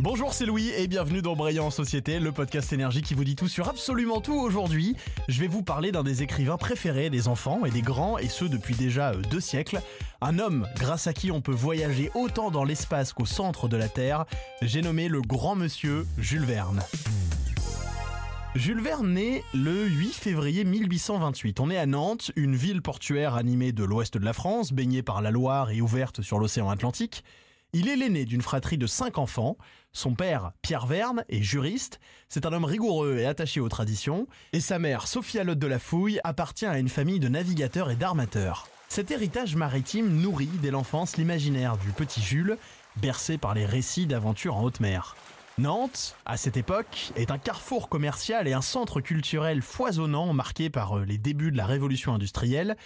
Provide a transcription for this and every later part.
Bonjour, c'est Louis et bienvenue dans Brillant en Société, le podcast énergie qui vous dit tout sur absolument tout. Aujourd'hui, je vais vous parler d'un des écrivains préférés des enfants et des grands, et ce depuis déjà 2 siècles. Un homme grâce à qui on peut voyager autant dans l'espace qu'au centre de la Terre. J'ai nommé le grand monsieur Jules Verne. Jules Verne naît le 8 février 1828. On est à Nantes, une ville portuaire animée de l'ouest de la France, baignée par la Loire et ouverte sur l'océan Atlantique. Il est l'aîné d'une fratrie de 5 enfants. Son père, Pierre Verne, est juriste. C'est un homme rigoureux et attaché aux traditions. Et sa mère, Sophia Lotte de la Fouille, appartient à une famille de navigateurs et d'armateurs. Cet héritage maritime nourrit dès l'enfance l'imaginaire du petit Jules, bercé par les récits d'aventures en haute mer. Nantes, à cette époque, est un carrefour commercial et un centre culturel foisonnant marqué par les débuts de la révolution industrielle.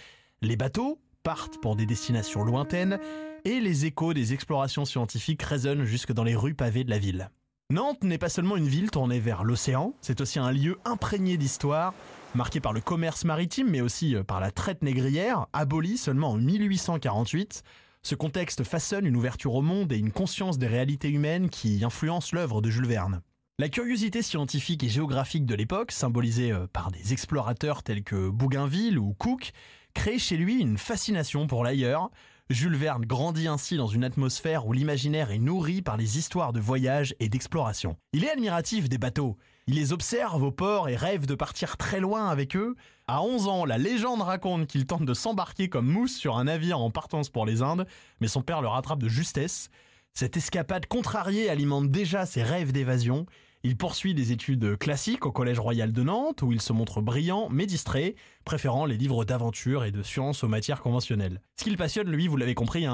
Les bateaux partent pour des destinations lointaines et les échos des explorations scientifiques résonnent jusque dans les rues pavées de la ville. Nantes n'est pas seulement une ville tournée vers l'océan, c'est aussi un lieu imprégné d'histoire, marqué par le commerce maritime mais aussi par la traite négrière, abolie seulement en 1848. Ce contexte façonne une ouverture au monde et une conscience des réalités humaines qui influencent l'œuvre de Jules Verne. La curiosité scientifique et géographique de l'époque, symbolisée par des explorateurs tels que Bougainville ou Cook, crée chez lui une fascination pour l'ailleurs. Jules Verne grandit ainsi dans une atmosphère où l'imaginaire est nourri par les histoires de voyage et d'exploration. Il est admiratif des bateaux. Il les observe au port et rêve de partir très loin avec eux. À 11 ans, la légende raconte qu'il tente de s'embarquer comme mousse sur un navire en partance pour les Indes, mais son père le rattrape de justesse. Cette escapade contrariée alimente déjà ses rêves d'évasion. Il poursuit des études classiques au Collège Royal de Nantes, où il se montre brillant mais distrait, préférant les livres d'aventure et de sciences aux matières conventionnelles. Ce qui le passionne, lui, vous l'avez compris,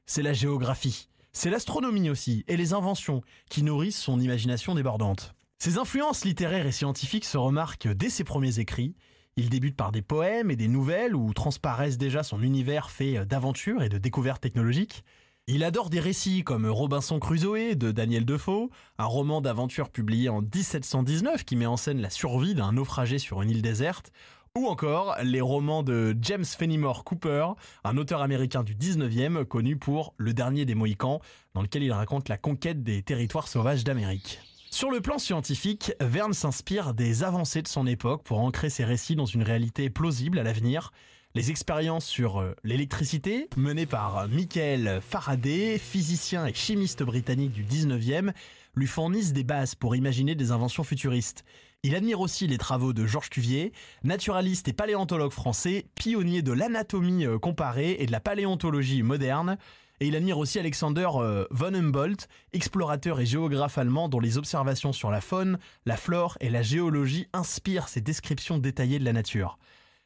c'est la géographie. C'est l'astronomie aussi, et les inventions, qui nourrissent son imagination débordante. Ses influences littéraires et scientifiques se remarquent dès ses premiers écrits. Il débute par des poèmes et des nouvelles où transparaissent déjà son univers fait d'aventures et de découvertes technologiques. Il adore des récits comme Robinson Crusoe de Daniel Defoe, un roman d'aventure publié en 1719 qui met en scène la survie d'un naufragé sur une île déserte, ou encore les romans de James Fenimore Cooper, un auteur américain du 19e connu pour Le Dernier des Mohicans, dans lequel il raconte la conquête des territoires sauvages d'Amérique. Sur le plan scientifique, Verne s'inspire des avancées de son époque pour ancrer ses récits dans une réalité plausible à l'avenir. Les expériences sur l'électricité, menées par Michael Faraday, physicien et chimiste britannique du 19e, lui fournissent des bases pour imaginer des inventions futuristes. Il admire aussi les travaux de Georges Cuvier, naturaliste et paléontologue français, pionnier de l'anatomie comparée et de la paléontologie moderne. Et il admire aussi Alexander von Humboldt, explorateur et géographe allemand dont les observations sur la faune, la flore et la géologie inspirent ses descriptions détaillées de la nature.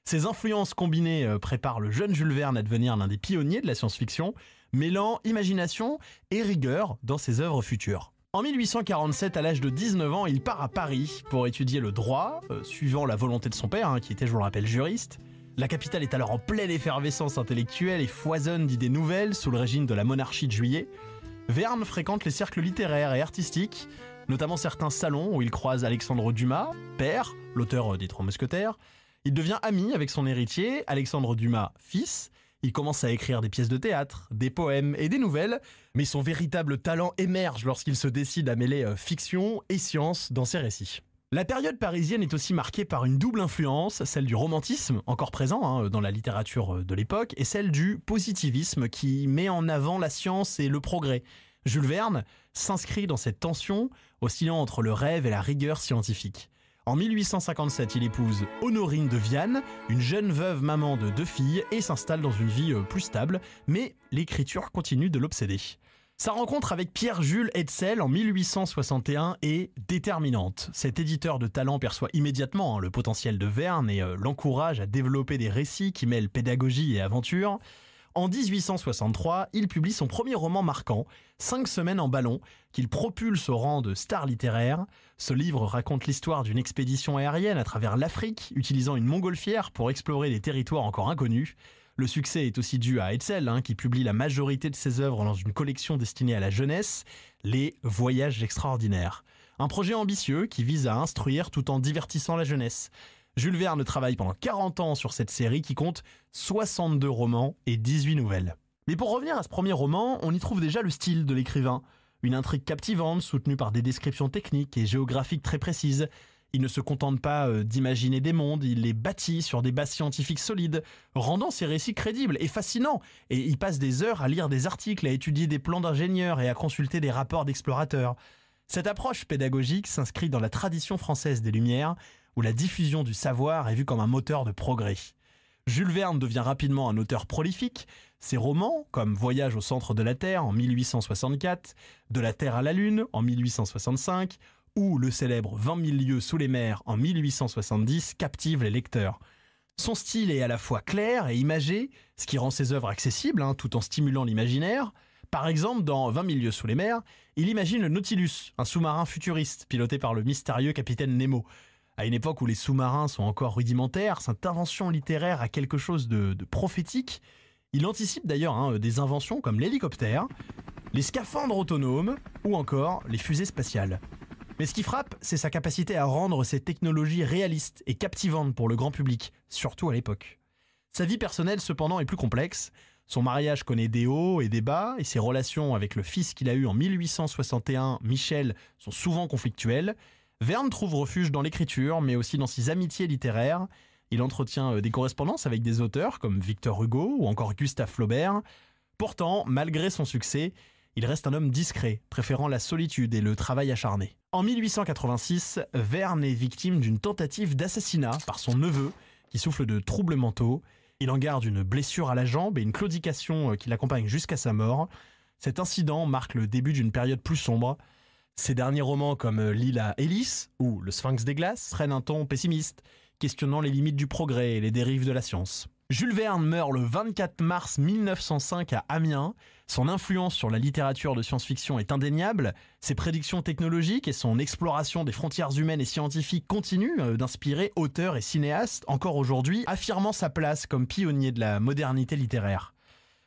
Ces influences combinées préparent le jeune Jules Verne à devenir l'un des pionniers de la science-fiction, mêlant imagination et rigueur dans ses œuvres futures. En 1847, à l'âge de 19 ans, il part à Paris pour étudier le droit, suivant la volonté de son père, qui était, je vous le rappelle, juriste. La capitale est alors en pleine effervescence intellectuelle et foisonne d'idées nouvelles sous le régime de la monarchie de Juillet. Verne fréquente les cercles littéraires et artistiques, notamment certains salons où il croise Alexandre Dumas, père, l'auteur des 3 Mousquetaires. Il devient ami avec son héritier, Alexandre Dumas, fils. Il commence à écrire des pièces de théâtre, des poèmes et des nouvelles, mais son véritable talent émerge lorsqu'il se décide à mêler fiction et science dans ses récits. La période parisienne est aussi marquée par une double influence, celle du romantisme, encore présent dans la littérature de l'époque, et celle du positivisme qui met en avant la science et le progrès. Jules Verne s'inscrit dans cette tension, oscillant entre le rêve et la rigueur scientifique. En 1857, il épouse Honorine de Viane, une jeune veuve maman de 2 filles, et s'installe dans une vie plus stable, mais l'écriture continue de l'obséder. Sa rencontre avec Pierre-Jules Hetzel en 1861 est déterminante. Cet éditeur de talent perçoit immédiatement le potentiel de Verne et l'encourage à développer des récits qui mêlent pédagogie et aventure. En 1863, il publie son premier roman marquant, 5 semaines en ballon, qu'il propulse au rang de star littéraire. Ce livre raconte l'histoire d'une expédition aérienne à travers l'Afrique, utilisant une montgolfière pour explorer des territoires encore inconnus. Le succès est aussi dû à Hetzel, qui publie la majorité de ses œuvres dans une collection destinée à la jeunesse, Les Voyages extraordinaires. Un projet ambitieux qui vise à instruire tout en divertissant la jeunesse. Jules Verne travaille pendant 40 ans sur cette série qui compte 62 romans et 18 nouvelles. Mais pour revenir à ce premier roman, on y trouve déjà le style de l'écrivain. Une intrigue captivante, soutenue par des descriptions techniques et géographiques très précises. Il ne se contente pas d'imaginer des mondes, il les bâtit sur des bases scientifiques solides, rendant ses récits crédibles et fascinants. Et il passe des heures à lire des articles, à étudier des plans d'ingénieurs et à consulter des rapports d'explorateurs. Cette approche pédagogique s'inscrit dans la tradition française des Lumières, où la diffusion du savoir est vue comme un moteur de progrès. Jules Verne devient rapidement un auteur prolifique. Ses romans, comme Voyage au centre de la Terre en 1864, De la Terre à la Lune en 1865, ou le célèbre 20 000 lieues sous les mers en 1870, captivent les lecteurs. Son style est à la fois clair et imagé, ce qui rend ses œuvres accessibles, tout en stimulant l'imaginaire. Par exemple, dans 20 000 lieues sous les mers, il imagine le Nautilus, un sous-marin futuriste piloté par le mystérieux capitaine Nemo. À une époque où les sous-marins sont encore rudimentaires, cette invention littéraire a quelque chose de prophétique. Il anticipe d'ailleurs des inventions comme l'hélicoptère, les scaphandres autonomes ou encore les fusées spatiales. Mais ce qui frappe, c'est sa capacité à rendre ces technologies réalistes et captivantes pour le grand public, surtout à l'époque. Sa vie personnelle, cependant, est plus complexe. Son mariage connaît des hauts et des bas, et ses relations avec le fils qu'il a eu en 1861, Michel, sont souvent conflictuelles. Verne trouve refuge dans l'écriture, mais aussi dans ses amitiés littéraires. Il entretient des correspondances avec des auteurs comme Victor Hugo ou encore Gustave Flaubert. Pourtant, malgré son succès, il reste un homme discret, préférant la solitude et le travail acharné. En 1886, Verne est victime d'une tentative d'assassinat par son neveu, qui souffre de troubles mentaux. Il en garde une blessure à la jambe et une claudication qui l'accompagne jusqu'à sa mort. Cet incident marque le début d'une période plus sombre. Ses derniers romans comme L'île à Hélice ou Le Sphinx des glaces prennent un ton pessimiste, questionnant les limites du progrès et les dérives de la science. Jules Verne meurt le 24 mars 1905 à Amiens. Son influence sur la littérature de science-fiction est indéniable. Ses prédictions technologiques et son exploration des frontières humaines et scientifiques continuent d'inspirer auteurs et cinéastes encore aujourd'hui, affirmant sa place comme pionnier de la modernité littéraire.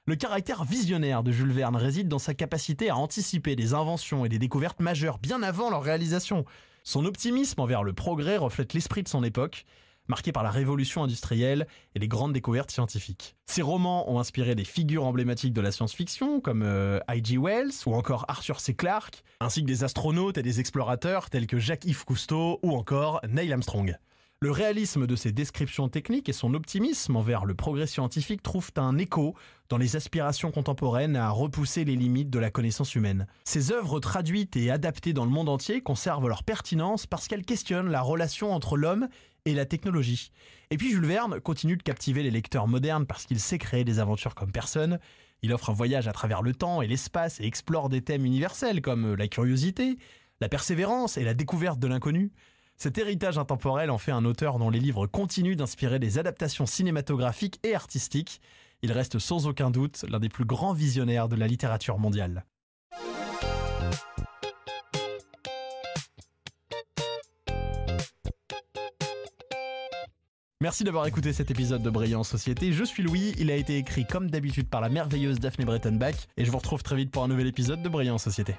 Le caractère visionnaire de Jules Verne réside dans sa capacité à anticiper des inventions et des découvertes majeures bien avant leur réalisation. Son optimisme envers le progrès reflète l'esprit de son époque, marqué par la révolution industrielle et les grandes découvertes scientifiques. Ses romans ont inspiré des figures emblématiques de la science-fiction comme H.G. Wells ou encore Arthur C. Clarke, ainsi que des astronautes et des explorateurs tels que Jacques-Yves Cousteau ou encore Neil Armstrong. Le réalisme de ses descriptions techniques et son optimisme envers le progrès scientifique trouvent un écho dans les aspirations contemporaines à repousser les limites de la connaissance humaine. Ses œuvres traduites et adaptées dans le monde entier conservent leur pertinence parce qu'elles questionnent la relation entre l'homme et la technologie. Et puis Jules Verne continue de captiver les lecteurs modernes parce qu'il sait créer des aventures comme personne. Il offre un voyage à travers le temps et l'espace et explore des thèmes universels comme la curiosité, la persévérance et la découverte de l'inconnu. Cet héritage intemporel en fait un auteur dont les livres continuent d'inspirer des adaptations cinématographiques et artistiques. Il reste sans aucun doute l'un des plus grands visionnaires de la littérature mondiale. Merci d'avoir écouté cet épisode de Brillant en Société. Je suis Louis, il a été écrit comme d'habitude par la merveilleuse Daphné Breitenbach et je vous retrouve très vite pour un nouvel épisode de Brillant en Société.